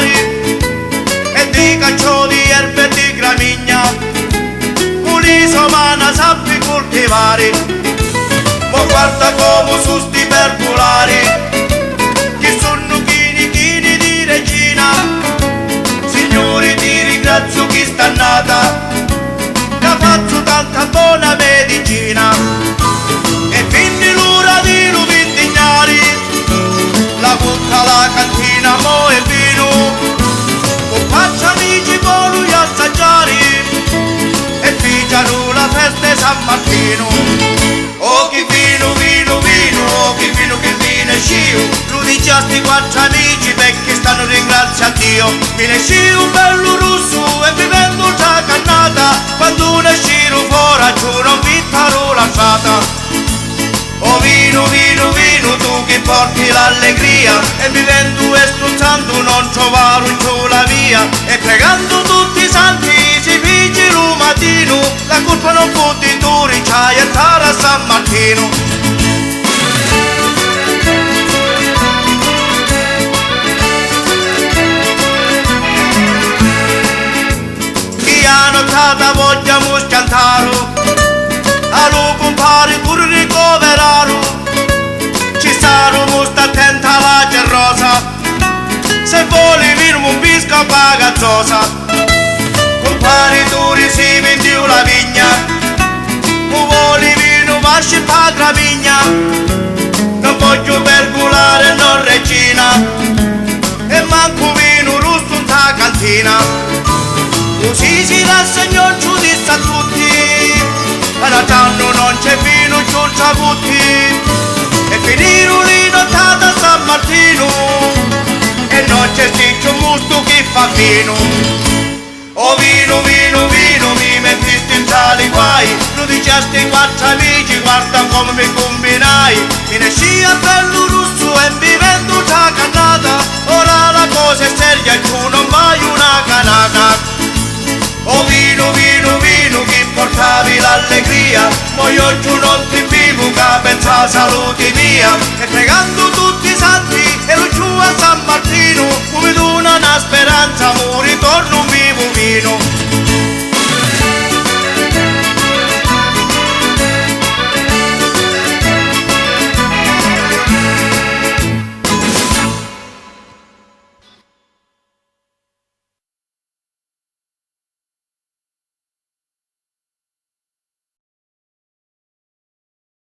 fiori e di caccioli, erbe e di gramigna, un'isomana sappi coltivare. Ma guarda come su sti perculari, che sono chini chini di regina. Signori ti ringrazio chi sta nata, che faccio tanta buona medicina. E quindi l'ora di non indignare, la butta la cantina, mo e vino, con faccia amici buoni a assaggiare, e pigiano la festa di San Martino. Oh che vino, vino, vino, oh che vino e scio, lo dice a sti quattro amici perché stanno ringraziando Dio. Viene scio bello rosso e bevendo già cannata, quando ne sciro fuori giù non vi farò la strada. Oh vino, vino, vino, tu che porti l'allegria, e vivendo e spruzzando non trovare un la via, e pregando tutti i santi si figli il mattino, la colpa non può di tu ricciai e tara San Martino. Chi ha notata vogliamo scantare, a lo compare pure ricoveraro, ci saremo sta attenta alla gerrosa, se vuole vino un bisco pagazzosa. Compare tu risivi in Dio la vigna, o vuole vino vasci pa gramigna, non voglio perculare non regina, e manco vino rusto in ta cantina. Così si rassegnò il giudizio a tutti, e da tanto non c'è vino giù tra tutti, e finire lì notata San Martino, e non c'è sticcio musto che fa vino. Oh vino, vino, vino, mi mettiste in tali guai, lo dicesti quattro amici, guarda come mi combinai. Mi ne scia bello russo e vivendo già cannata, ora la cosa è seria e tu non vai una canata. Oh vino, vino, vino, che portavi l'allegria, ma io giù non ti vivo, che pensa salute mia, e pregando tutti i santi e lo giù a San Martino.